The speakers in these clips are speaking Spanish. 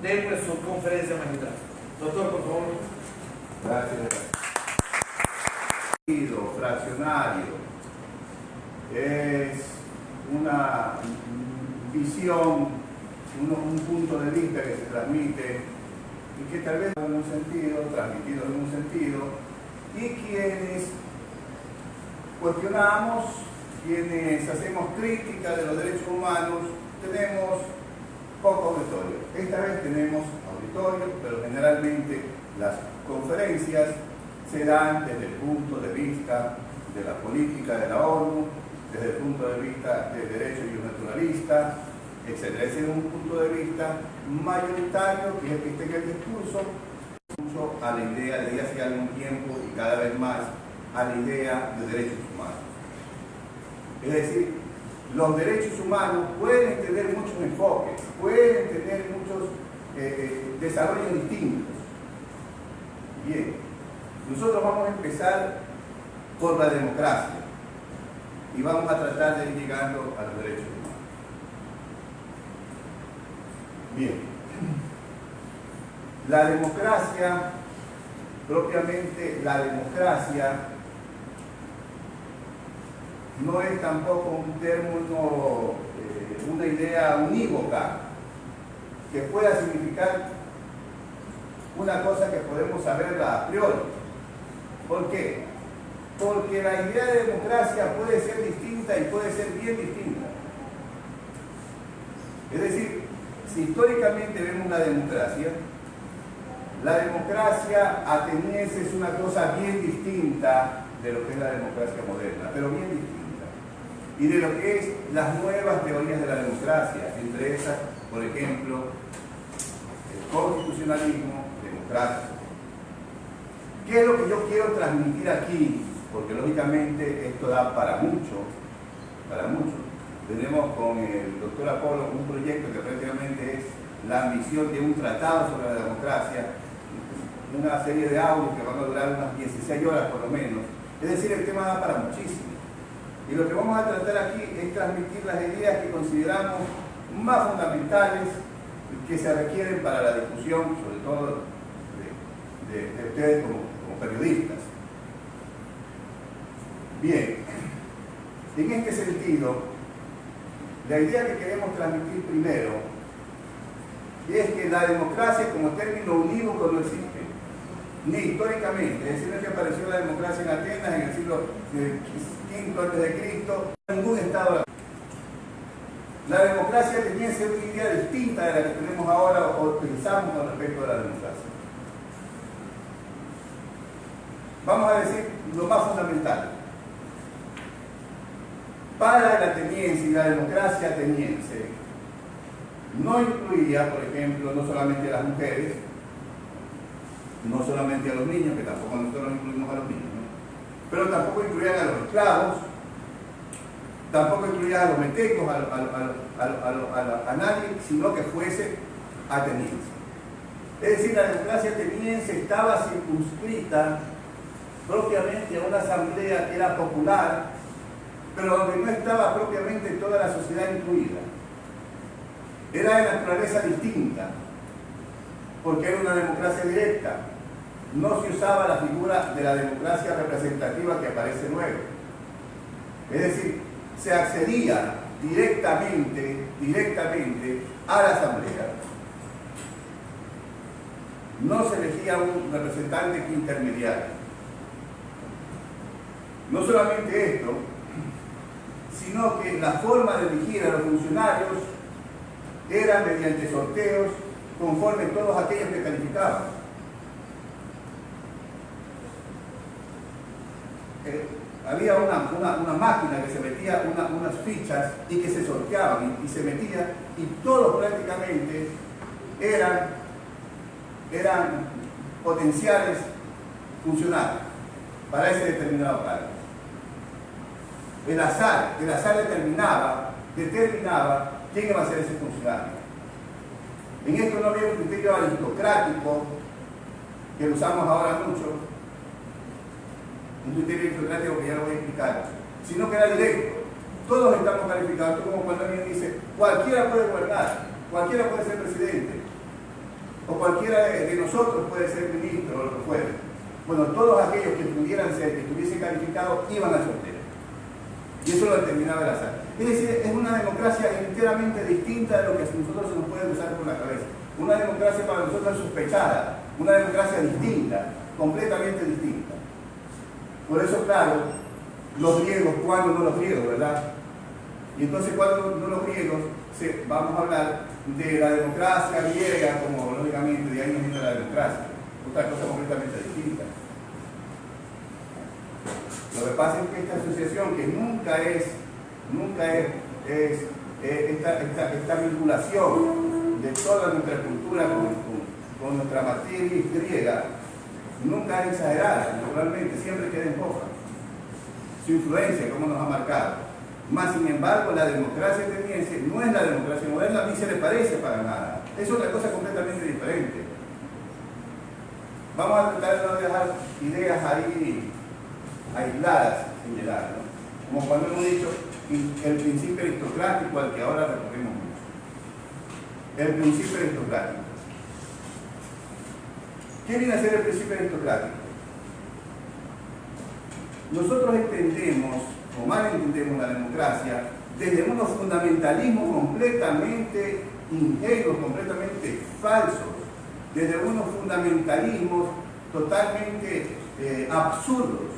de su conferencia magistral. Doctor, por favor. Gracias. Fraccionario es una visión, un punto de vista que se transmite y que tal vez en un sentido, transmitido en un sentido, y quienes cuestionamos, quienes hacemos crítica de los derechos humanos, tenemos poco auditorio. Esta vez tenemos auditorio, pero generalmente las conferencias se dan desde el punto de vista de la política de la ONU, desde el punto de vista del derecho naturalista, etc. Ese es un punto de vista mayoritario, que es el que está en el discurso, mucho a la idea de hace algún tiempo y cada vez más a la idea de derechos humanos. Es decir, los derechos humanos pueden tener muchos enfoques, pueden tener muchos desarrollos distintos. Bien, nosotros vamos a empezar por la democracia y vamos a tratar de ir llegando a los derechos humanos. Bien, la democracia, propiamente la democracia, no es tampoco un término, una idea unívoca que pueda significar una cosa que podemos saberla a priori. ¿Por qué? Porque la idea de democracia puede ser distinta y puede ser bien distinta. Es decir, si históricamente vemos la democracia ateniense es una cosa bien distinta de lo que es la democracia moderna, pero bien distinta. Y de lo que es las nuevas teorías de la democracia, entre esas, por ejemplo, el constitucionalismo democrático. ¿Qué es lo que yo quiero transmitir aquí? Porque lógicamente esto da para mucho, para mucho. Tenemos con el doctor Apolo un proyecto que prácticamente es la ambición de un tratado sobre la democracia, una serie de audios que van a durar unas 16 horas por lo menos. Es decir, el tema da para muchísimo. Y lo que vamos a tratar aquí es transmitir las ideas que consideramos más fundamentales que se requieren para la discusión, sobre todo de ustedes como periodistas. Bien, en este sentido, la idea que queremos transmitir primero es que la democracia como término unívoco no existe, ni históricamente. Es decir, no es que apareció la democracia en Atenas en el siglo V a.C., ningún estado. La democracia ateniense es una idea distinta de la que tenemos ahora o pensamos con respecto a la democracia. Vamos a decir lo más fundamental. Para el ateniense y la democracia ateniense no incluía, por ejemplo, no solamente a las mujeres, no solamente a los niños, que tampoco nosotros incluimos a los niños, ¿no? Pero tampoco incluían a los esclavos, tampoco incluían a los metecos, a nadie, sino que fuese ateniense. Es decir, la democracia ateniense estaba circunscrita propiamente a una asamblea que era popular, pero donde no estaba propiamente toda la sociedad incluida. Era de naturaleza distinta, porque era una democracia directa. No se usaba la figura de la democracia representativa que aparece luego. Es decir, se accedía directamente a la asamblea. No se elegía un representante intermediario. No solamente esto, sino que la forma de elegir a los funcionarios era mediante sorteos conforme todos aquellos que calificaban. Había una máquina que se metía unas fichas y que se sorteaban y se metía, y todos prácticamente eran potenciales funcionarios para ese determinado cargo. El azar determinaba quién iba a ser ese funcionario. En esto no había un criterio aristocrático que lo usamos ahora mucho, un criterio aristocrático que ya lo voy a explicar, sino que era directo. Todos estamos calificados, como cuando alguien dice, cualquiera puede gobernar, cualquiera puede ser presidente. cualquiera de nosotros puede ser ministro o lo que fuere. Bueno, todos aquellos que pudieran ser, que estuviesen calificados, iban a sorteo. Y eso lo determinaba el azar. Es decir, es una democracia enteramente distinta de lo que a nosotros se nos puede usar por la cabeza. Una democracia para nosotros sospechada, una democracia distinta, completamente distinta. Por eso, claro, los griegos, ¿cuándo no los griegos, verdad? Y entonces, cuando no los griegos, vamos a hablar de la democracia griega, como lógicamente de ahí nos viene la democracia, otra cosa completamente distinta. Lo que pasa es que esta asociación, que nunca es esta vinculación de toda nuestra cultura con nuestra matriz griega, nunca es exagerada, naturalmente, siempre queda en poca. Su influencia, como nos ha marcado. Más sin embargo, la democracia ateniense no es la democracia moderna, ni se le parece para nada. Es otra cosa completamente diferente. Vamos a tratar de no dejar ideas ahí aisladas, señaladas, ¿no? Como cuando hemos dicho el principio aristocrático al que ahora recorrimos mucho. El principio aristocrático. ¿Qué viene a ser el principio aristocrático? Nosotros entendemos, o mal entendemos la democracia, desde unos fundamentalismos completamente ingenuos, completamente falsos, desde unos fundamentalismos totalmente absurdos.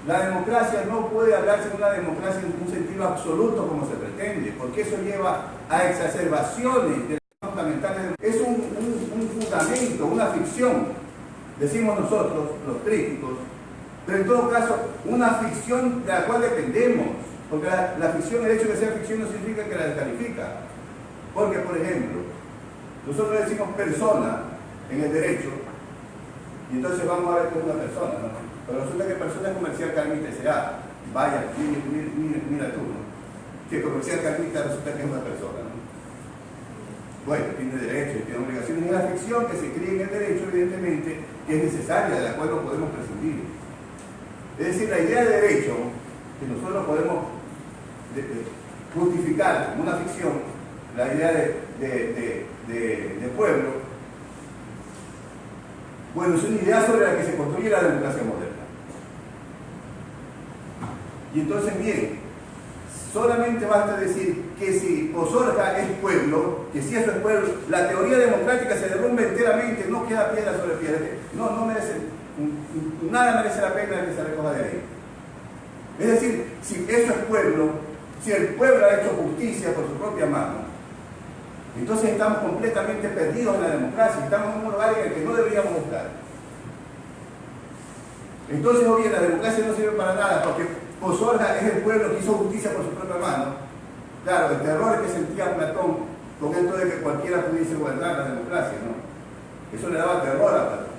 La democracia no puede hablarse de una democracia en un sentido absoluto como se pretende, porque eso lleva a exacerbaciones de las fundamentales. Es un fundamento, una ficción, decimos nosotros, los críticos, pero en todo caso, una ficción de la cual dependemos, porque la ficción, el hecho de ser ficción no significa que la descalifica. Porque, por ejemplo, nosotros decimos persona en el derecho, y entonces vamos a ver qué es una persona, ¿no? Pero resulta que persona es comercial carnita y será, vaya, mira tú, ¿no? Que comercial carnita resulta que es una persona, ¿no? Bueno, tiene derechos, tiene obligaciones, y la ficción que se cría en el derecho, evidentemente, que es necesaria, de la cual no podemos prescindir. Es decir, la idea de derecho, que nosotros podemos justificar como una ficción, la idea de pueblo, bueno, es una idea sobre la que se construye la democracia moderna. Y entonces, bien, solamente basta decir que si Posorga es pueblo, que si eso es pueblo, la teoría democrática se derrumba enteramente, no queda piedra sobre piedra. No merece, nada merece la pena que se recoja de ahí. Es decir, si eso es pueblo, si el pueblo ha hecho justicia por su propia mano, entonces estamos completamente perdidos en la democracia, estamos en un lugar en el que no deberíamos estar. Entonces, oye, la democracia no sirve para nada, porque Posorga es el pueblo que hizo justicia por su propia mano. Claro, el terror que sentía Platón con esto de que cualquiera pudiese gobernar la democracia, ¿no? Eso le daba terror a Platón.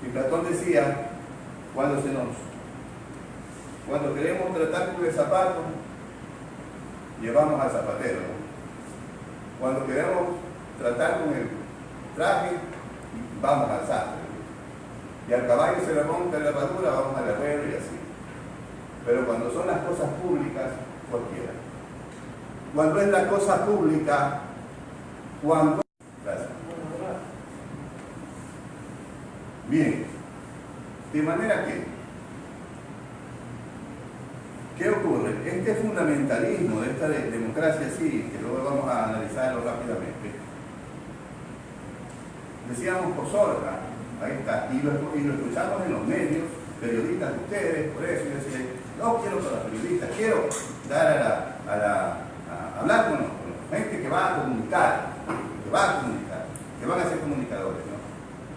Y Platón decía, cuando queremos tratar con el zapato, llevamos al zapatero, ¿no? Cuando queremos tratar con el traje, vamos al sastre. Y al caballo se le rompe la armadura, vamos al herrero y así. Pero cuando son las cosas públicas, cualquiera. Cuando es la cosa pública, cuando... Gracias. Bien. De manera que, ¿qué ocurre? Este fundamentalismo de esta democracia así, que luego vamos a analizarlo rápidamente, decíamos Posorga, ahí está, y lo escuchamos en los medios, periodistas de ustedes, por eso yo decía, no quiero para los periodistas, quiero dar a hablar con la gente que va a comunicar, que van a ser comunicadores, ¿no?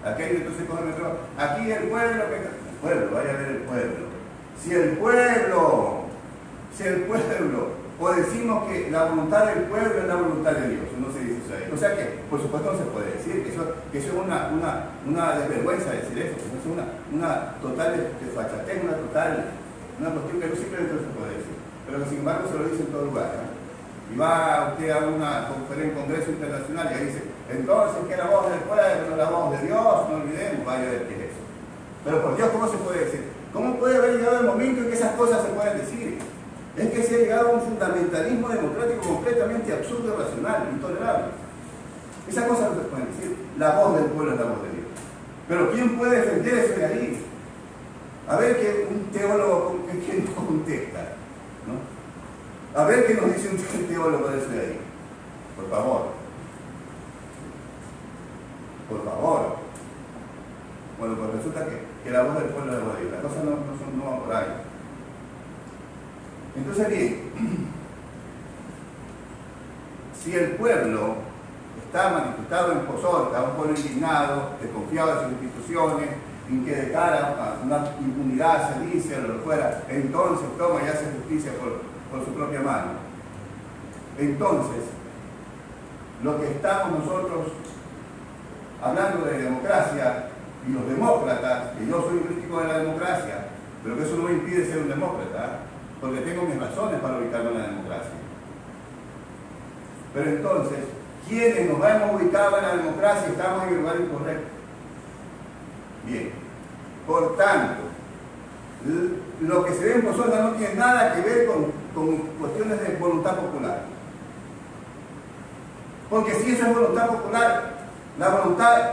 Aquello entonces coge el metro, aquí el pueblo, vaya a ver el pueblo. Si el pueblo, o decimos que la voluntad del pueblo es la voluntad de Dios, no se dice eso ahí. O sea que, por supuesto, no se puede decir que eso es una desvergüenza decir eso, es una total desfachatez, una cuestión que no simplemente no se puede decir, pero que sin embargo se lo dice en todo lugar, ¿no? Y va usted a una conferencia, un congreso internacional y ahí dice, entonces que la voz del pueblo, no la voz de Dios, no olvidemos, vaya a ver qué es eso. Pero por Dios, ¿cómo se puede decir? ¿Cómo puede haber llegado el momento en que esas cosas se pueden decir? es que se ha llegado a un fundamentalismo democrático completamente absurdo, irracional, intolerable. Esas cosas no se pueden decir. La voz del pueblo es la voz de Dios. Pero ¿quién puede defender eso de ahí? A ver que un teólogo que nos contesta, ¿no? A ver qué nos dice un teólogo de eso de ahí. Por favor. Por favor. Bueno, pues resulta que la voz del pueblo es la voz de Dios. Las cosas no van por ahí. Entonces, bien, si el pueblo está manifestado en Pozorca, un pueblo indignado, desconfiado de sus instituciones, en que de cara a una impunidad se dice o lo fuera, entonces toma y hace justicia por su propia mano. Entonces, lo que estamos nosotros hablando de democracia, y los demócratas, que yo soy un crítico de la democracia, pero que eso no me impide ser un demócrata, porque tengo mis razones para ubicarme en la democracia. Pero entonces, quienes nos hemos ubicado en la democracia estamos en el lugar incorrecto. Bien, por tanto, lo que se ve en Pozorca no tiene nada que ver con cuestiones de voluntad popular. Porque si eso es voluntad popular, la voluntad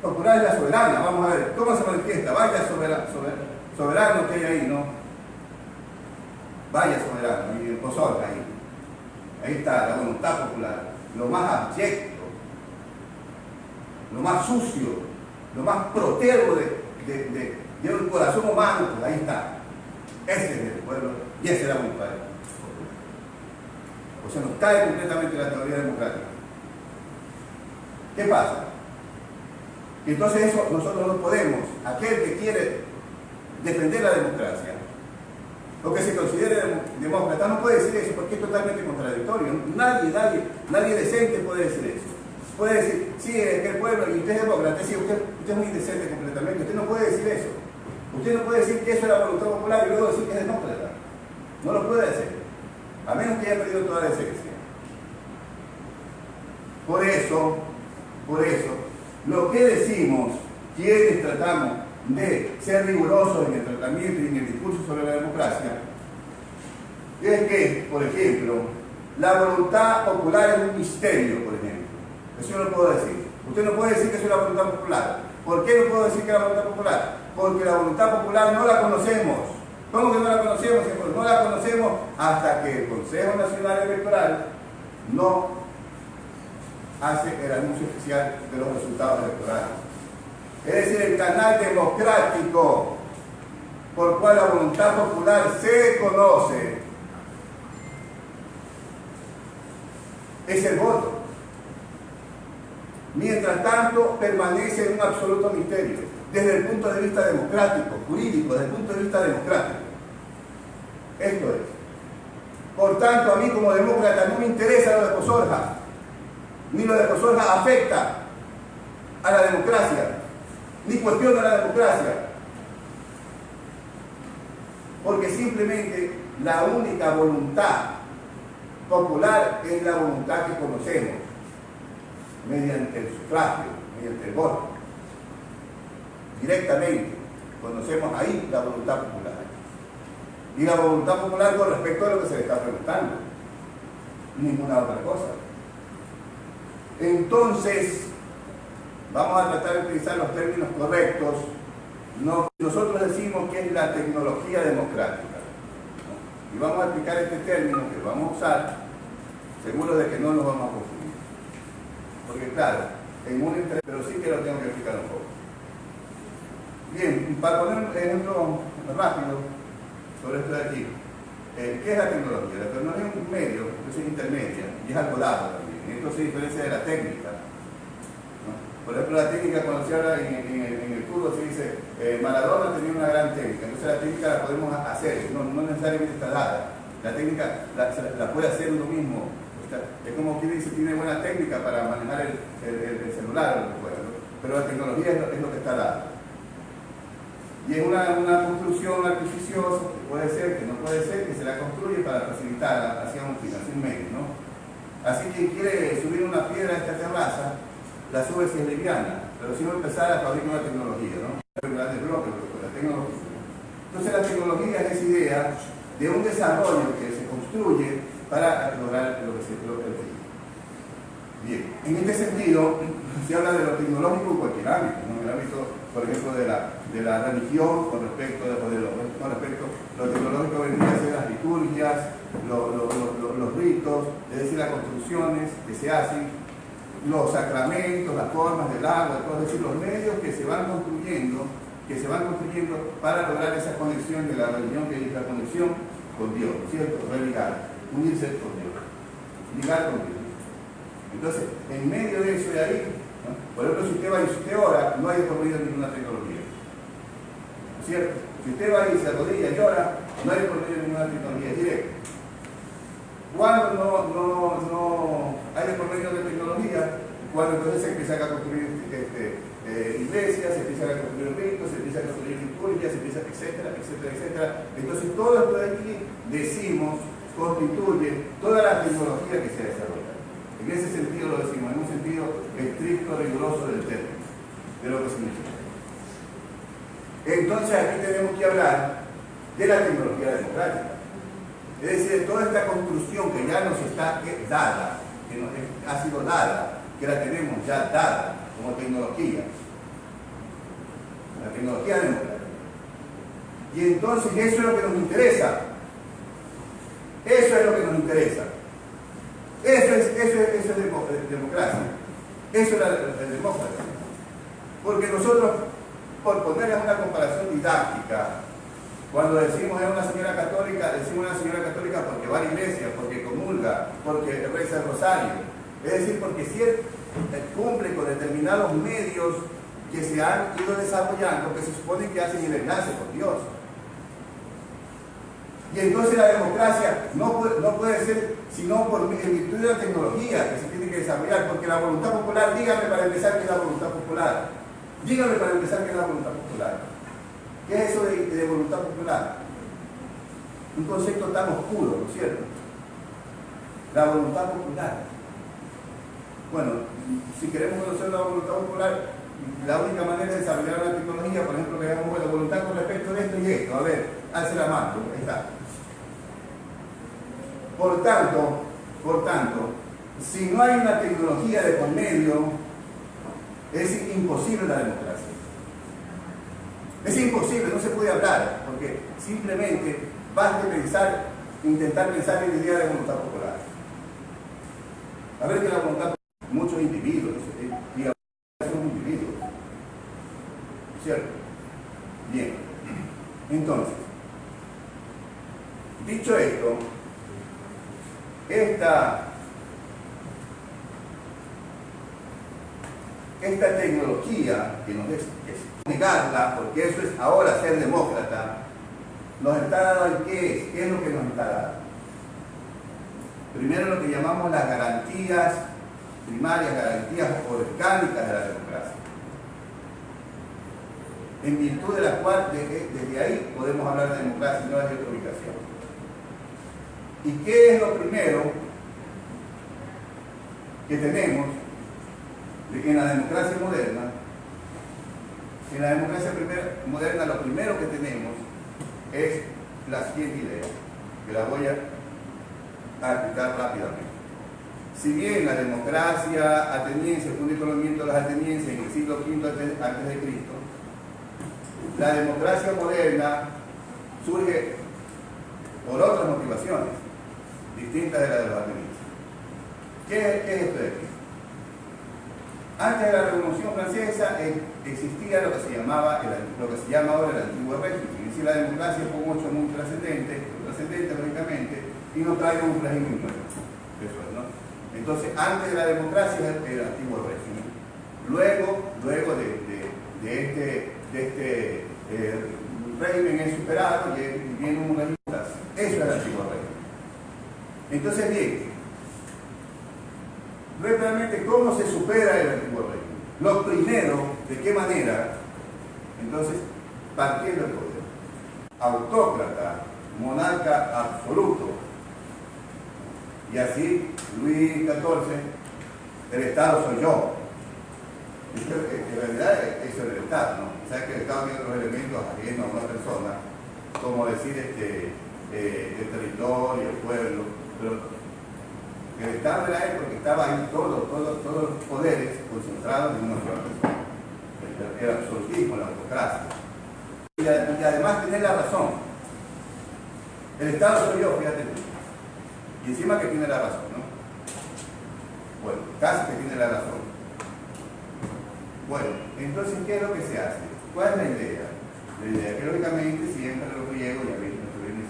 popular es la soberana. Vamos a ver, ¿cómo se manifiesta? Vaya soberano que hay ahí, ¿no? Vaya soberano, y en Pozorca ahí está la voluntad popular, lo más abyecto, lo más sucio, lo más protero de un corazón humano, pues ahí está. Ese es el pueblo y esa es la voluntad del pueblo. O sea, nos cae completamente la teoría democrática. ¿Qué pasa? Que entonces eso nosotros no podemos, aquel que quiere defender la democracia, o que se considere demócrata, no puede decir eso porque es totalmente contradictorio. Nadie decente puede decir eso. Puede decir, sí, es que el pueblo, y usted es demócrata, sí, usted es muy indecente completamente. Usted no puede decir eso. Usted no puede decir que eso es la voluntad popular y luego decir que es demócrata. No lo puede hacer, a menos que haya perdido toda la esencia. Por eso, lo que decimos, quienes tratamos de ser rigurosos en el tratamiento y en el discurso sobre la democracia, es que, por ejemplo, la voluntad popular es un misterio, por ejemplo. Eso yo no puedo decir. Usted no puede decir que eso es la voluntad popular. ¿Por qué no puedo decir que es la voluntad popular? Porque la voluntad popular no la conocemos. ¿Cómo que no la conocemos? No la conocemos hasta que el Consejo Nacional Electoral no hace el anuncio oficial de los resultados electorales. Es decir, el canal democrático por cual la voluntad popular se conoce es el voto. Mientras tanto, permanece en un absoluto misterio, desde el punto de vista democrático, jurídico, desde el punto de vista democrático. Esto es. Por tanto, a mí como demócrata no me interesa lo de Pozorca, ni lo de Pozorca afecta a la democracia, ni cuestiona la democracia, porque simplemente la única voluntad popular es la voluntad que conocemos mediante el sufragio, mediante el voto. Directamente conocemos ahí la voluntad popular. Y la voluntad popular con respecto a lo que se le está preguntando. Ninguna otra cosa. Entonces, vamos a tratar de utilizar los términos correctos. Nosotros decimos que es la tecnología democrática, ¿no? Y vamos a explicar este término que lo vamos a usar, seguros de que no nos vamos a confundir. Porque claro, en un pero sí que lo tengo que explicar un poco. Bien, para poner un ejemplo rápido sobre esto de aquí, ¿qué es la tecnología? La tecnología es un medio, es intermedia, y es algo dado también. Esto se diferencia de la técnica, ¿no? Por ejemplo, la técnica, cuando se habla en el fútbol, se dice Maradona tenía una gran técnica, entonces la técnica la podemos hacer, no necesariamente está dada. La técnica la puede hacer uno mismo. Es como quien dice, tiene buena técnica para manejar el celular o lo que fuera, ¿no? Pero la tecnología es lo que está dada. Y es una construcción artificiosa, que puede ser, que no puede ser, que se la construye para facilitar hacia un fin, hacia un medio, ¿no? Así que quien quiere subir una piedra a esta terraza, la sube si es liviana, pero si no empezar a fabricar una tecnología, ¿no? Grandes bloques, la tecnología. Entonces la tecnología es esa idea de un desarrollo que se construye para lograr lo que se logra el fin. Bien, en este sentido, se habla de lo tecnológico en cualquier ámbito, ¿no? En el ámbito, por ejemplo, de la religión, con respecto a lo tecnológico vendría a ser las liturgias, los ritos, es decir, las construcciones que se hacen, los sacramentos, las formas del agua, es decir, los medios que se van construyendo para lograr esa conexión de la religión, que es la conexión con Dios, ¿cierto? Religar, unirse con Dios, ligar con Dios. Entonces, en medio de eso de ahí, ¿no? Por ejemplo, si usted va y si usted ora, no hay de por medio ninguna tecnología, ¿no es cierto? Si usted va y se arrodilla y ora, no hay de por medio ninguna tecnología, es directo. Cuando no hay de por medio de tecnología, cuando entonces se empiezan a construir iglesias, se empiezan a construir ritos, se empiezan a construir liturgias, se empieza, etcétera, etcétera, etcétera. Entonces todo esto de aquí, decimos, constituye toda la tecnología que se desarrolla. En ese sentido lo decimos, en un sentido estricto, riguroso del término, de lo que significa. Entonces aquí tenemos que hablar de la tecnología democrática. Es decir, de toda esta construcción que ya nos está dada, que nos ha sido dada, que la tenemos ya dada como tecnología. La tecnología democrática. Y entonces eso es lo que nos interesa. Eso es lo que nos interesa. Eso es democracia. Eso es la democracia. Porque nosotros, por ponerles una comparación didáctica, cuando decimos a una señora católica, decimos a una señora católica porque va a la iglesia, porque comulga, porque reza el rosario. Es decir, porque si él cumple con determinados medios que se han ido desarrollando, que se supone que hacen el enlace con Dios. Y entonces la democracia no puede ser sino por virtud de la tecnología que se tiene que desarrollar, porque la voluntad popular, dígame para empezar qué es la voluntad popular. Dígame para empezar qué es la voluntad popular. ¿Qué es eso de voluntad popular? Un concepto tan oscuro, ¿no es cierto? La voluntad popular. Bueno, si queremos conocer la voluntad popular, la única manera de desarrollar la tecnología, por ejemplo, que hagamos bueno, voluntad con respecto de esto y esto. A ver, alce la mano, ahí está. Por tanto, si no hay una tecnología de por medio, es imposible la democracia. Es imposible, no se puede hablar, porque simplemente basta pensar, intentar pensar en la idea de voluntad popular. A ver que la voluntad, muchos individuos, digamos, son individuos, ¿cierto? Bien, entonces, dicho esto, esta tecnología que nos es negarla, porque eso es ahora ser demócrata, nos está dando ¿qué es? ¿Qué es lo que nos está dando? Primero lo que llamamos las garantías primarias, garantías orgánicas de la democracia, en virtud de la cual desde ahí podemos hablar de democracia y no desde otra ubicación. ¿Y qué es lo primero que tenemos en la democracia moderna? En la democracia moderna lo primero que tenemos es la siguiente idea, que la voy a explicar rápidamente. Si bien la democracia ateniense fue un descubrimiento de los atenienses en el siglo V a.C., la democracia moderna surge por otras motivaciones distintas de las de los atenienses. ¿Qué es esto de aquí? Antes de la Revolución Francesa existía lo que se llama ahora el antiguo régimen. Es decir, la democracia fue mucho muy trascendente lógicamente, y no trae un régimen nuevo. Eso es, ¿no? Entonces, antes de la democracia era el antiguo régimen. Luego de este régimen es superado y viene un régimen. Eso era el antiguo régimen. Entonces, bien, realmente, ¿cómo se supera el antiguo régimen? Lo primero, ¿de qué manera? Entonces, partiendo del poder. Autócrata, monarca absoluto. Y así, Luis XIV, el Estado soy yo. En realidad, eso es el Estado, ¿no? Sabes que el Estado tiene otros elementos ajenos a una persona, como decir, el territorio, el pueblo, pero el Estado era él porque estaba ahí todos los poderes concentrados en una sola persona. El absolutismo, la autocracia. Y además tener la razón. El Estado soy yo, fíjate tú. Y encima que tiene la razón, ¿no? Bueno, casi que tiene la razón. Bueno, entonces, ¿qué es lo que se hace? ¿Cuál es la idea? La idea que lógicamente siempre los griegos, ya ven,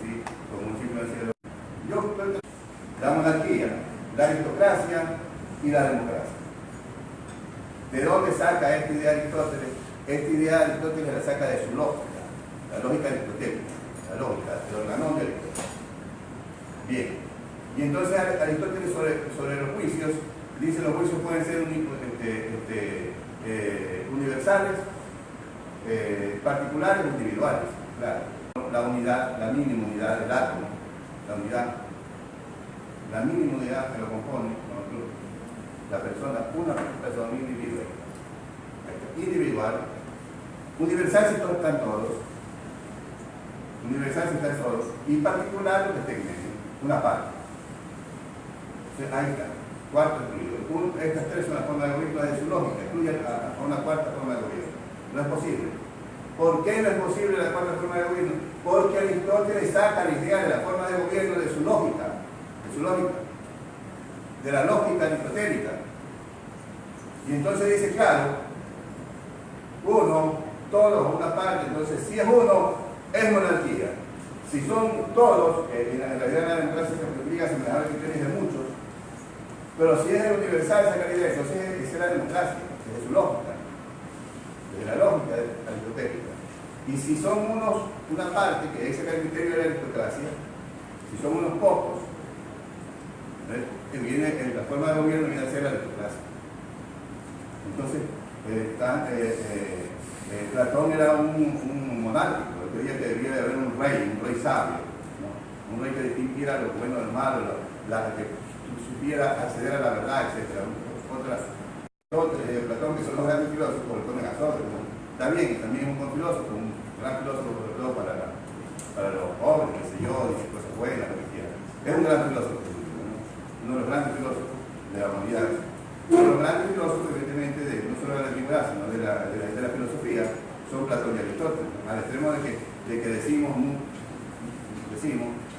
sí, como un signo de cielo. La monarquía, la aristocracia y la democracia. ¿De dónde saca esta idea de Aristóteles? Esta idea de Aristóteles la saca de su lógica, la lógica aristotélica, la lógica del organón de Aristóteles. Bien, y entonces Aristóteles sobre los juicios, dice los juicios pueden ser universales, particulares o individuales. Claro, la unidad, la mínima unidad del átomo, la mínima unidad que lo compone, la persona, una persona individual, universal si todos están todos, y particular lo que esté en medio, una parte. Entonces, ahí está, cuarto incluido. Estas tres son las formas de gobierno de su lógica, incluye a una cuarta forma de gobierno. No es posible. ¿Por qué no es posible la cuarta forma de gobierno? Porque Aristóteles saca la idea de la forma de gobierno de su lógica, de la lógica aristotélica. Y entonces dice, claro, uno, todos, una parte, entonces si es uno, es monarquía. Si son todos, en realidad la democracia se manejaba criterios de muchos, pero si es el universal esa calidad, entonces es la democracia, desde su lógica, desde la lógica aristotélica. Y si son una parte, que ese es el criterio de la aristocracia, si son unos pocos, la forma de gobierno viene a ser la aristocracia. Entonces, Platón era un monárquico, él creía que debía de haber un rey sabio, ¿no? Un rey que distinguiera lo bueno del malo, que supiera acceder a la verdad, etc. Platón, que son los grandes filósofos, lo ponen a Sócrates, ¿no? También es un buen filósofo, un gran filósofo, sobre todo para los pobres, qué sé yo, dice cosas buenas, lo que quiera. Es un gran filósofo, ¿no? Uno de los grandes filósofos de la humanidad. Uno de los grandes filósofos, evidentemente, no solo de la antigüedad, sino de la filosofía, son Platón y Aristóteles, ¿no? Al extremo de que decimos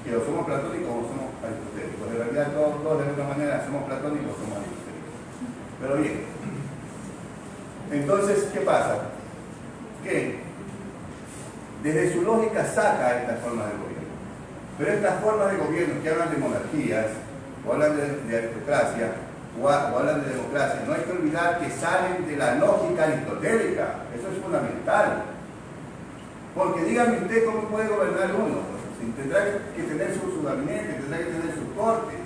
que o somos platónicos o somos aristotélicos. En realidad todos de alguna manera somos platónicos o somos aristotélicos. Pero bien, entonces, ¿qué pasa? Que desde su lógica saca estas formas de gobierno. Pero estas formas de gobierno que hablan de monarquías, o hablan de aristocracia, o hablan de democracia, no hay que olvidar que salen de la lógica aristotélica. Eso es fundamental. Porque dígame usted cómo puede gobernar uno. Tendrá que tener su gabinete, tendrá que tener sus cortes.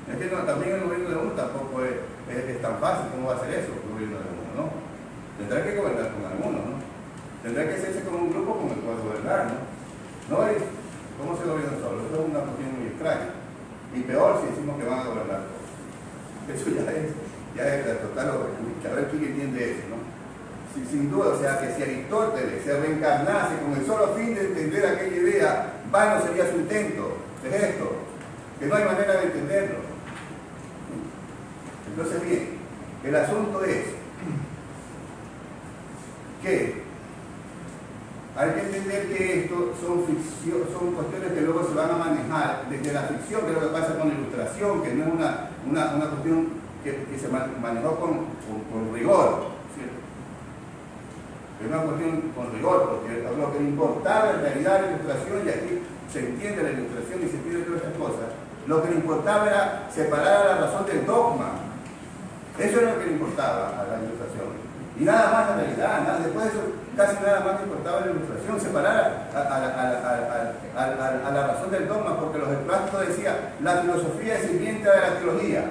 Es que también el gobierno de uno tampoco es tan fácil. ¿Cómo va a ser eso el gobierno de uno? ¿No? Tendrá que gobernar con algunos, ¿no? Tendrá que hacerse con un grupo con el cual gobernar, ¿no? No es cómo se gobierna solo. Eso es una cuestión muy extraña. Y peor si decimos que van a gobernar todos. Eso ya es la total overreach. A ver quién entiende eso, ¿no? Sin duda, o sea, que si Aristóteles se reencarnase con el solo fin de entender aquella idea, vano sería su intento. Es esto, que no hay manera de entenderlo. Entonces, bien, el asunto es que hay que entender que esto son cuestiones que luego se van a manejar desde la ficción, que es lo que pasa con la ilustración, que no es una cuestión que se manejó con rigor, ¿cierto? Es una cuestión con rigor, porque lo que le importaba en realidad la ilustración, y aquí se entiende la ilustración y se entiende todas estas cosas, lo que le importaba era separar a la razón del dogma. Eso era lo que le importaba a la ilustración. Y nada más en realidad, después de eso, casi nada más le importaba la ilustración, separar a la razón del dogma, porque los escolásticos decían, la filosofía es sirvienta de la teología.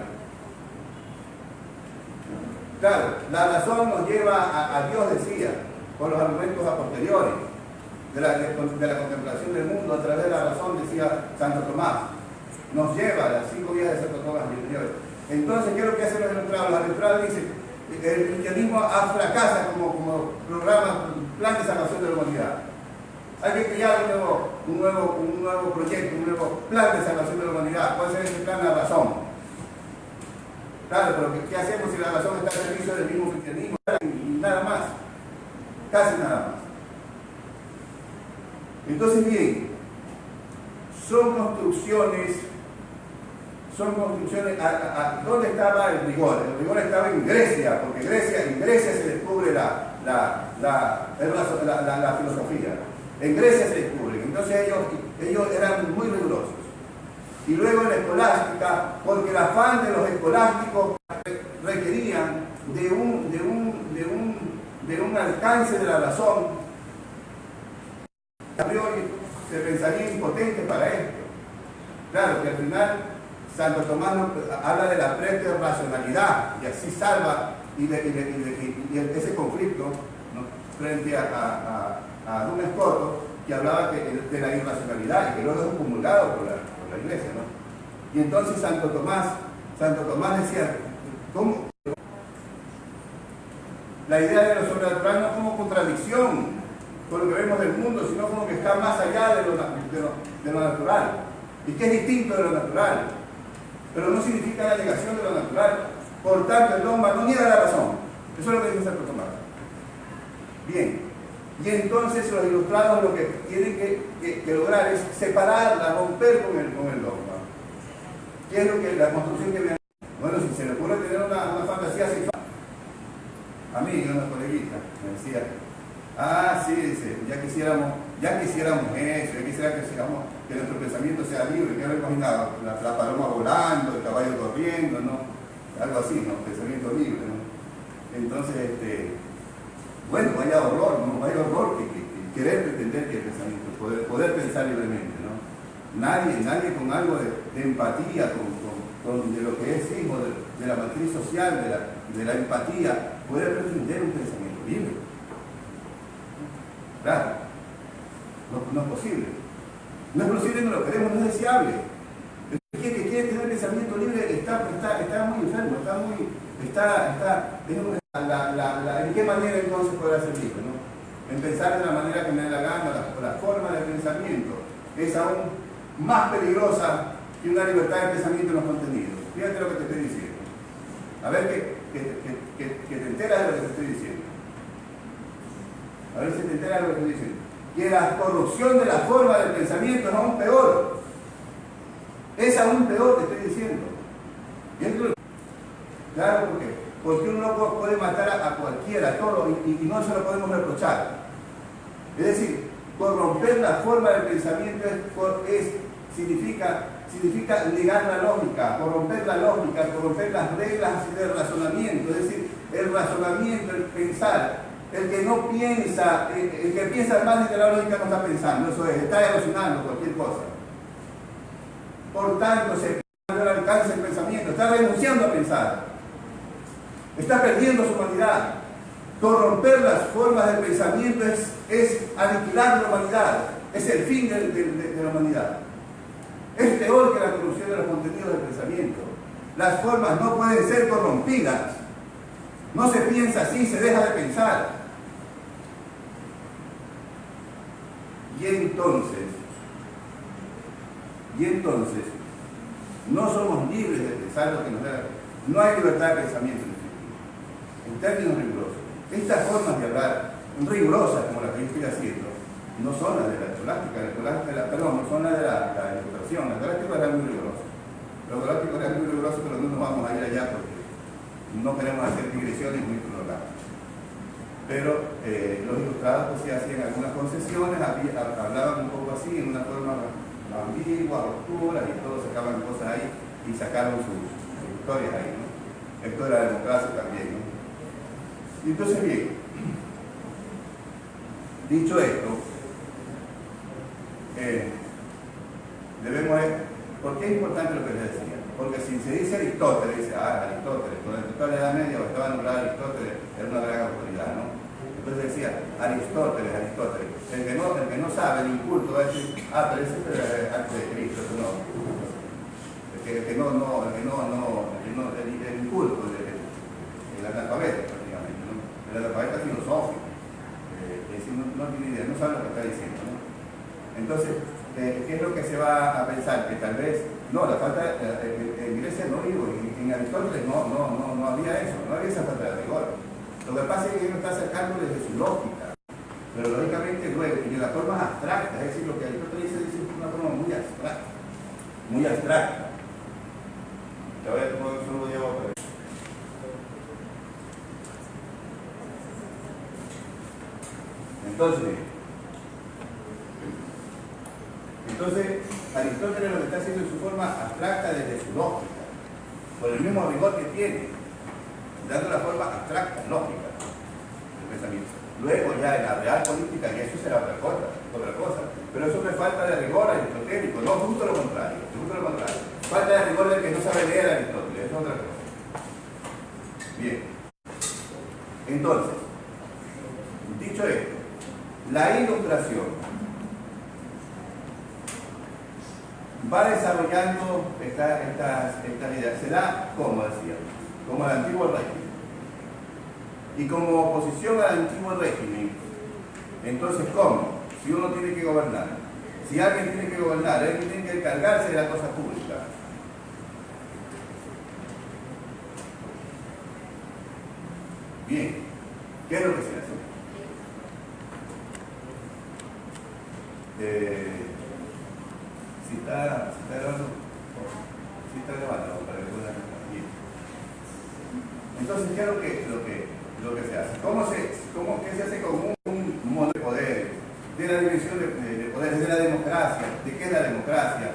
Claro, la razón nos lleva a Dios, decía, con los argumentos a posteriori, de la contemplación del mundo a través de la razón, decía Santo Tomás. Nos lleva a las 5 vías de Santo Tomás. Entonces, ¿qué es lo que hacen los ilustrados? Los ilustrados dicen, el cristianismo fracasa como programa, plan de salvación de la humanidad. Hay que crear un nuevo un nuevo proyecto, un nuevo plan de salvación de la humanidad. ¿Cuál será ese plan? La razón. Claro, pero ¿qué hacemos si la razón está al servicio del mismo cristianismo? Y nada más. Casi nada más. Entonces, bien, son construcciones, ¿dónde estaba el rigor? El rigor estaba en Grecia, porque en Grecia se descubre la filosofía. En Grecia se descubre. Entonces ellos eran muy rigurosos. Y luego en la escolástica, porque el afán de los escolásticos requerían de un alcance de la razón, a priori se pensaría impotente para esto. Claro que al final Santo Tomás habla de la preterracionalidad y así salva y ese conflicto, ¿no?, frente a Dumas Scoto, que hablaba de la irracionalidad y que luego es comulgado por la Iglesia, ¿no? Y entonces Santo Tomás decía, ¿cómo? La idea de lo sobrenatural no como contradicción con lo que vemos del mundo, sino como que está más allá de lo natural, y que es distinto de lo natural, pero no significa la negación de lo natural. Por tanto, el dogma no niega la razón. Eso es lo que dice Santo Tomás. Bien, y entonces los ilustrados lo que tienen que lograr es separarla, romper con el dogma. ¿Qué es lo que la construcción que viene? Bueno, si se le ocurre tener una fantasía sexual, a mí, una coleguita me decía, sí, dice, ya quisiéramos eso, que nuestro pensamiento sea libre, que no imaginaba la paloma volando, el caballo corriendo, ¿no? Algo así, ¿no? Pensamiento libre, ¿no? Entonces, bueno, vaya horror, ¿no? Vaya horror que querer pretender que el pensamiento, poder pensar libremente, ¿no? Nadie con algo de empatía, de lo que es hijo de la matriz social, de la empatía, puede pretender un pensamiento libre. Claro, no es posible. No es posible, no lo queremos, no es deseable. El que quiere tener pensamiento libre está muy enfermo, ¿en qué manera entonces podrá ser libre, no? En pensar de la manera que me dé la gana, la forma de pensamiento es aún más peligrosa que una libertad de pensamiento en los contenidos. Fíjate lo que te estoy diciendo. A ver que te enteras de lo que te estoy diciendo. A ver si te enteras de lo que estoy diciendo. Que la corrupción de la forma del pensamiento es aún peor. Es aún peor, te estoy diciendo. Claro, ¿por qué? Porque uno no puede matar a cualquiera, a todo, y no se lo podemos reprochar. Es decir, corromper la forma del pensamiento significa negar la lógica, corromper la lógica, corromper las reglas del razonamiento. Es decir, el razonamiento, el pensar. El que no piensa, el que piensa más de la lógica no está pensando, eso es, está alucinando cualquier cosa. Por tanto, se pierde el alcance del pensamiento, está renunciando a pensar, está perdiendo su humanidad. Corromper las formas del pensamiento es aniquilar la humanidad, es el fin de la humanidad. Es peor que la corrupción de los contenidos del pensamiento. Las formas no pueden ser corrompidas. No se piensa así, se deja de pensar. Y entonces, no somos libres de pensar lo que nos da. No hay libertad de pensamiento en términos rigurosos. Estas formas de hablar rigurosas, como las que yo estoy haciendo, no son las de la escolástica, no son las de la ilustración. La escolástica era muy rigurosa. Lo escolástico era muy riguroso, pero no nos vamos a ir allá porque no queremos hacer digresiones muy prolongadas. Pero los ilustrados pues sí hacían algunas concesiones, hablaban un poco así, en una forma ambigua, oscura, y todos sacaban cosas ahí y sacaron sus historias ahí, ¿no? Esto de la democracia también, ¿no? Entonces, bien, dicho esto, debemos ver, ¿por qué es importante lo que les decía? Porque si se dice Aristóteles, dice, Aristóteles, cuando Aristóteles en la Edad Media o estaba nombrado Aristóteles, era una gran autoridad, ¿no? Entonces decía, Aristóteles, el que no sabe, el inculto, va a decir, pero ese es antes de Cristo, eso no. El inculto, el analfabeta prácticamente, ¿no? El analfabeta filosófico, es decir, no tiene idea, no sabe lo que está diciendo, ¿no? Entonces, que se va a pensar que tal vez, no, la falta, en Grecia no digo, en Aristóteles no había eso, no había esa falta de rigor. Lo que pasa es que él lo está sacando desde su lógica, pero lógicamente luego, y de la forma abstracta, es decir, lo que Aristóteles dice es una forma muy abstracta, muy abstracta. Te voy a tomar un solo de agua. Entonces, Aristóteles lo que está haciendo en su forma abstracta desde su lógica, con el mismo rigor que tiene, dando la forma abstracta, lógica del pensamiento. Luego ya en la real política, y eso será otra cosa. Pero eso me falta de rigor aristotélico, no, justo lo contrario. Falta de rigor del que no sabe leer Aristóteles, eso es otra cosa. Bien. Entonces, dicho esto, la Ilustración va desarrollando estas ideas. Se da, como decía, como el antiguo régimen. Y como oposición al antiguo régimen, entonces, ¿cómo? Si uno tiene que gobernar, si alguien tiene que gobernar, él tiene que encargarse de la cosa pública. Bien, ¿qué es lo que se hace? Si está grabando, para que puedan bien. Entonces, ¿qué es lo que se hace? ¿Qué se hace con un modo de poder, de la división de poderes, de la democracia? ¿De qué es la democracia?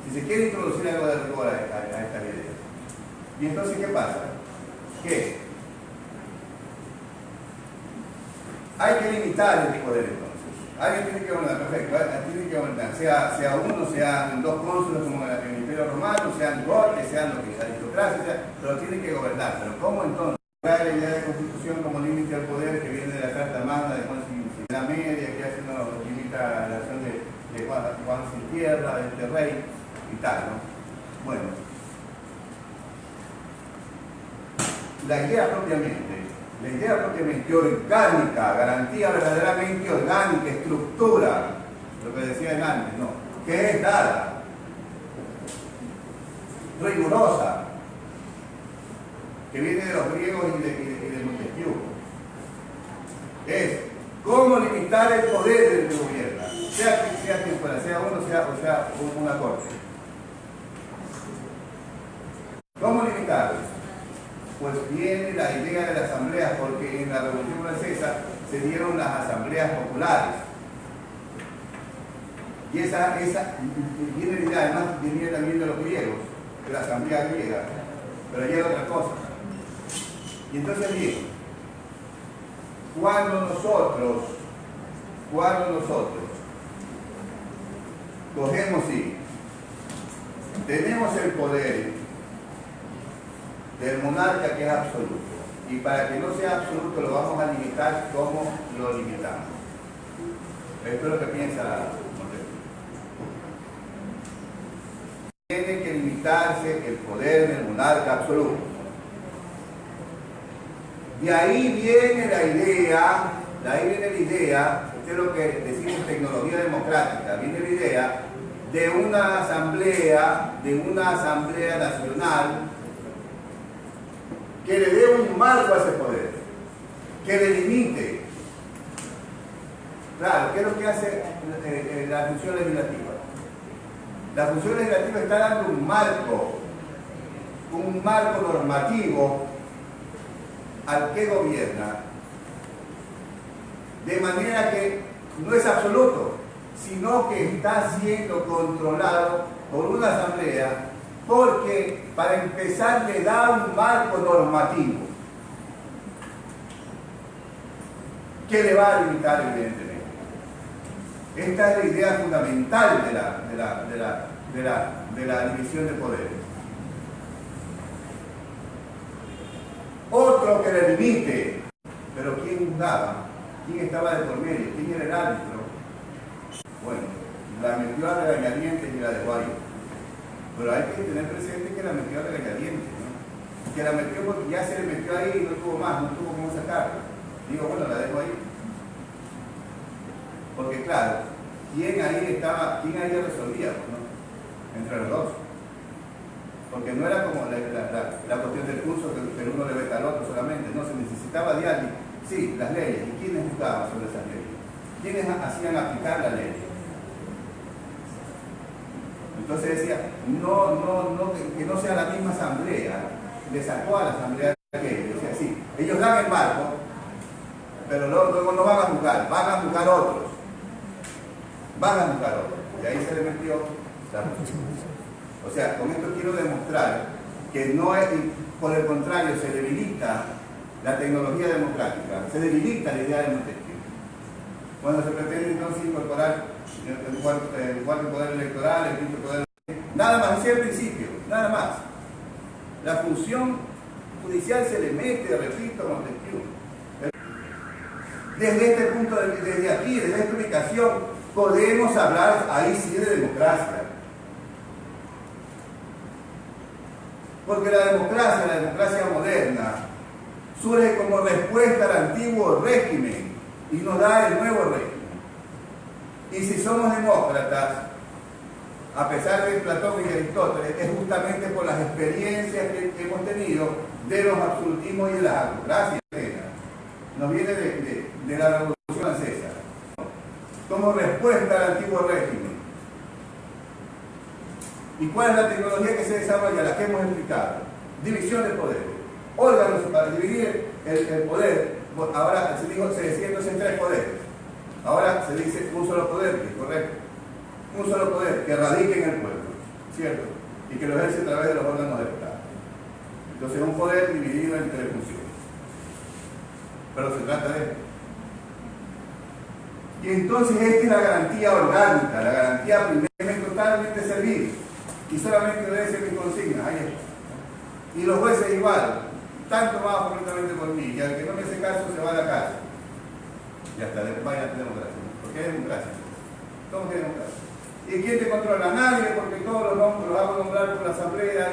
Si se quiere introducir algo de rigor a esta idea. Y entonces, ¿qué pasa? Que hay que limitar el poder entonces. Alguien tiene que gobernar, perfecto, tiene que gobernar, sea uno, sean dos cónsules como en el Imperio Romano, sean cortes, sean lo que sea aristocracia, pero tiene que gobernar. Pero ¿cómo entonces? La idea de constitución como límite al poder que viene de la Carta Magna de Juan sin la Media, que hace uno limita la acción de Juan sin tierra, de este rey y tal, ¿no? Bueno, la idea propiamente orgánica, garantía verdaderamente orgánica, estructura, lo que decían antes, ¿no? Que es dada, rigurosa, que viene de los griegos y de Montesquieu. Es cómo limitar el poder del que gobierna, sea quien fuera, sea uno, sea una corte. ¿Cómo limitarlo? Pues viene la idea de la asamblea, porque en la Revolución Francesa se dieron las asambleas populares. Y esa viene la idea, además venía también de los griegos, de la asamblea griega, pero ya era otra cosa. Y entonces bien, cuando nosotros cogemos y tenemos el poder del monarca que es absoluto, y para que no sea absoluto lo vamos a limitar, ¿cómo lo limitamos? Esto es lo que piensa Montesquieu. Tiene que limitarse el poder del monarca absoluto. De ahí viene la idea, esto es lo que decimos tecnología democrática, viene la idea de una asamblea nacional que le dé un marco a ese poder, que le limite. Claro, ¿qué es lo que hace la función legislativa? La función legislativa está dando un marco normativo al que gobierna, de manera que no es absoluto, sino que está siendo controlado por una asamblea, porque para empezar le da un marco normativo que le va a limitar evidentemente. Esta es la idea fundamental de la división de poderes. Otro que le limite, pero ¿quién juzgaba? ¿Quién estaba de por medio? ¿Quién era el árbitro? Bueno, la metió a regañadientes y la dejó ahí. Pero hay que tener presente que la metió a regañadientes, ¿no? Que la metió porque ya se le metió ahí y no tuvo más, no tuvo cómo sacarla. Digo, bueno, la dejo ahí. Porque claro, quién ahí resolvía, pues, ¿no? Entre los dos. Porque no era como la cuestión del curso que uno le veta al otro solamente, no, se necesitaba diálogo. Sí, las leyes, ¿y quiénes juzgaban sobre esas leyes? ¿Quiénes hacían aplicar la ley? Entonces decía, que no sea la misma asamblea, le sacó a la asamblea que decía, sí, ellos dan el marco, pero luego no van a juzgar, van a juzgar otros. Y ahí se le metió la justicia. O sea, con esto quiero demostrar que no es, por el contrario, se debilita la tecnología democrática, se debilita la idea de Montesquieu. Cuando se pretende entonces incorporar el cuarto poder electoral, el quinto poder electoral, nada más, ese es el principio, nada más. La función judicial se le mete, repito, a Montesquieu. Desde este punto, desde aquí, desde esta ubicación, podemos hablar ahí sí de democracia. Porque la democracia moderna, surge como respuesta al antiguo régimen y nos da el nuevo régimen. Y si somos demócratas, a pesar de Platón y Aristóteles, es justamente por las experiencias que hemos tenido de los absolutismos y de las autocracias. Nos viene de la Revolución Francesa, como respuesta al antiguo régimen. ¿Y cuál es la tecnología que se desarrolla? La que hemos explicado. División de poderes. Órganos para dividir el poder. Ahora se decía entonces en 3 poderes. Ahora se dice un solo poder, que es correcto. Un solo poder que radique en el pueblo, ¿cierto? Y que lo ejerce a través de los órganos del Estado. Entonces un poder dividido en 3 funciones. Pero se trata de esto. Y entonces esta es la garantía orgánica, la garantía primeramente totalmente servil. Y solamente obedece mi consigna, ahí está. Y los jueces igual, tanto más completamente por mí, y al que no me hace caso se va a la cárcel. Ya está, vaya democracia. ¿Por qué hay democracia? ¿Cómo que hay democracia? ¿Y quién te controla? Nadie, porque todos los hago nombrar por la asamblea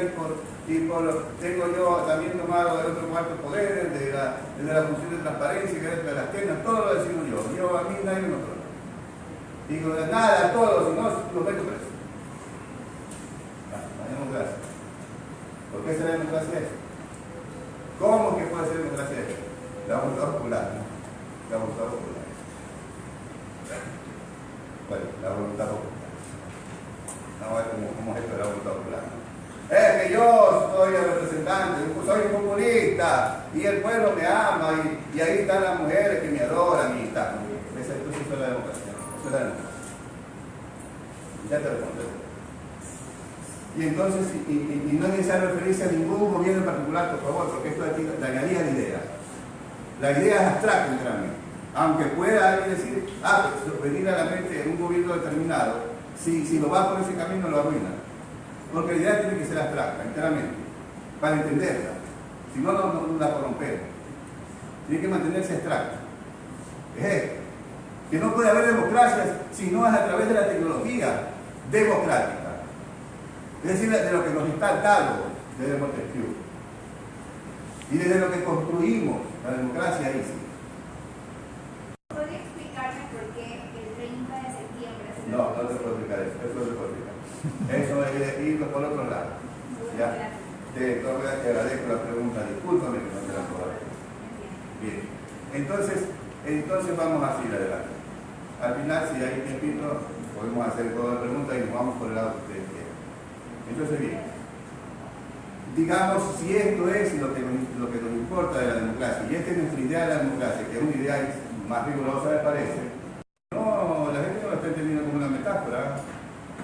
tengo yo también tomado de otro cuarto poder, de la función de transparencia, que es de las tenas, todo lo decido yo. A mí nadie me controla. Digo, nada, a todos, si no, los meto presos. La democracia. ¿Por qué será democracia eso? ¿Cómo que puede ser democracia eso? La voluntad popular, ¿no? La voluntad popular. Bueno, la voluntad popular. Vamos a ver cómo es esto de la voluntad popular, ¿no? Es que yo soy el representante, soy un comunista y el pueblo me ama y ahí están las mujeres que me adoran y tal. Eso es la democracia. Eso es la democracia. Ya te respondo. Y entonces, y no es necesario referirse a ningún gobierno en particular, por favor, porque esto dañaría la idea. La idea es abstracta, literalmente. Aunque pueda alguien decir, venir a la mente un gobierno determinado, si lo va por ese camino lo arruina. Porque la idea tiene que ser abstracta, enteramente, para entenderla. Si no, no la corrompemos. Tiene que mantenerse abstracta. Es esto. Que no puede haber democracias si no es a través de la tecnología democrática. Es decir, de lo que nos está dado desde Montesquieu. Y desde lo que construimos la democracia ahí sí. ¿Podría explicarme por qué el 30 de septiembre se No te puedo explicar eso. Eso no te puedo explicar. Eso es irlo por otro lado. ¿Ya? Te agradezco la pregunta. Discúlpame que no te la puedo dar. Bien. Entonces vamos a seguir adelante. Al final, si hay tiempito, podemos hacer todas las preguntas y nos vamos por el lado que ustedes quieran. Entonces, bien. Digamos, si esto es lo que nos importa de la democracia, y esta es nuestra idea de la democracia, que es una idea más rigurosa me parece, no, la gente no lo está entendiendo como una metáfora.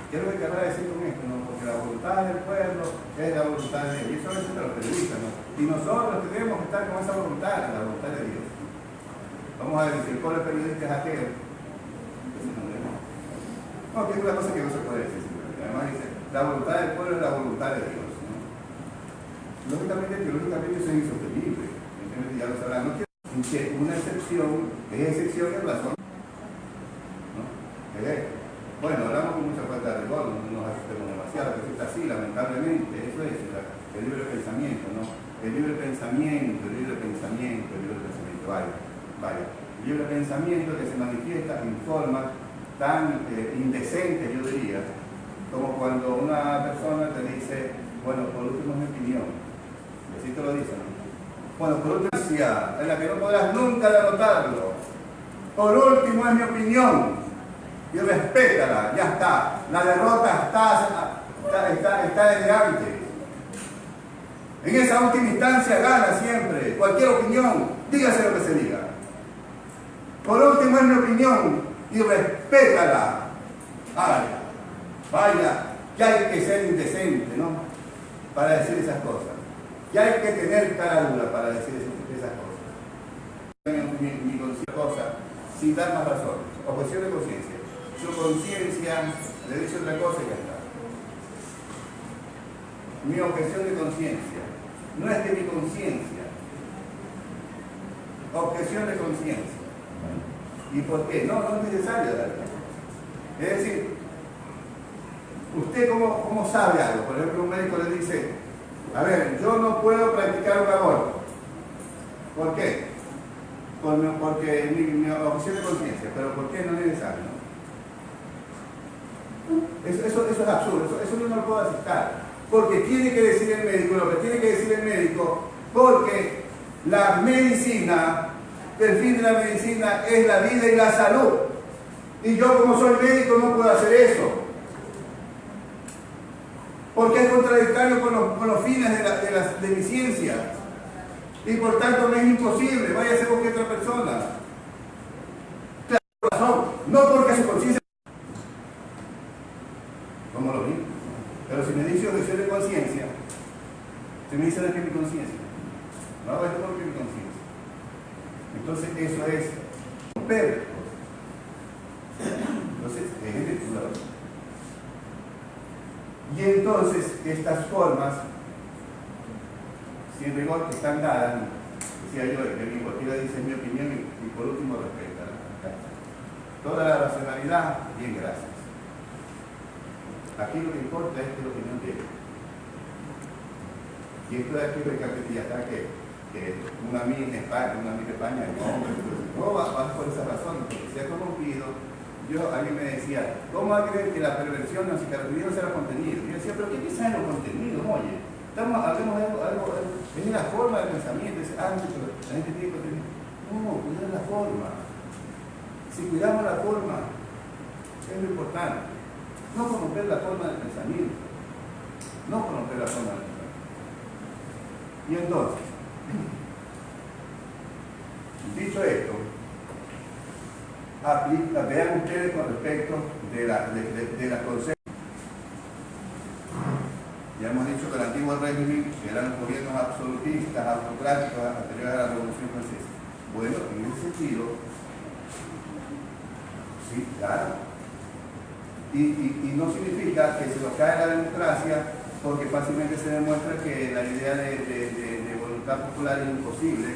¿Qué es lo que querrá decir con esto? ¿No? Porque la voluntad del pueblo es la voluntad de Dios. Y eso es de los periodistas, ¿no? Y nosotros tenemos que estar con esa voluntad, la voluntad de Dios. Vamos a ver si el pueblo periodista es ateo. No, que es una cosa que no se puede decir. Además dice, la voluntad del pueblo es la voluntad de Dios. Lógicamente, teológicamente eso es insostenible. Ya lo sabrán. No quiero una excepción, es excepción en razón. ¿No? Bueno, hablamos con mucha falta de rigor, no nos asustemos demasiado, pero es así, lamentablemente, eso es el libre pensamiento, ¿no? El libre pensamiento, vaya. El libre pensamiento que se manifiesta en formas tan indecentes, yo diría, como cuando una persona te dice, bueno, por último es mi opinión, y así te lo dicen, ¿no? Bueno, por último, en la que no podrás nunca derrotarlo, por último es mi opinión, y respétala, ya está, la derrota está desde antes. En esa última instancia gana siempre, cualquier opinión, dígase lo que se diga. Por último es mi opinión y respétala. Ay, vaya, que hay que ser indecente, ¿no? Para decir esas cosas. Que hay que tener cara dura para decir esas cosas. Mi cosa, sin dar más razones. Objeción de conciencia. Su conciencia le dice otra cosa y ya está. Mi objeción de conciencia. No es que mi conciencia. Objeción de conciencia. ¿Y por qué? No es necesario darle. Es decir, ¿usted cómo sabe algo? Por ejemplo, un médico le dice, a ver, yo no puedo practicar un aborto. ¿Por qué? Porque mi objeción de conciencia. ¿Pero por qué? No es necesario, ¿no? Eso es absurdo, eso yo no lo puedo aceptar. Porque tiene que decir el médico lo que tiene que decir el médico, porque la medicina, el fin de la medicina es la vida y la salud. Y yo como soy médico no puedo hacer eso. Porque es contradictorio con los fines de mi ciencia. Y por tanto me es imposible, vaya a ser cualquier otra persona. Claro, razón, no porque su conciencia... ¿Cómo lo vi? Pero si me dice objeción de conciencia, si me dice de que mi conciencia, no hago esto porque mi conciencia. Entonces eso es romper cosas. Entonces es el estudiador. Y entonces estas formas, sin rigor, que están dadas, decía yo, que cualquiera dice mi opinión y por último respeta. Toda la racionalidad, bien, gracias. Aquí lo que importa es que la opinión llegue. Y esto de aquí ya está que una amiga en España, no va por esa razón, porque se ha corrompido. Alguien me decía, ¿cómo va a creer que la perversión no se caracteriza será contenido? Y yo decía, ¿pero qué piensa en los contenidos? Oye, hablemos de algo, es la forma del pensamiento, es antes, pero la gente tiene contenido. No, cuidar la forma. Si cuidamos la forma, es lo importante. No corromper la forma del pensamiento. No corromper la forma del pensamiento. Y entonces, dicho esto, vean ustedes con respecto de la concepción. Ya hemos dicho que el antiguo régimen eran los gobiernos absolutistas, autocráticos, anteriores a la Revolución Francesa. Bueno, en ese sentido, sí, claro. Y no significa que se nos cae la democracia porque fácilmente se demuestra que la idea de voluntad popular es imposible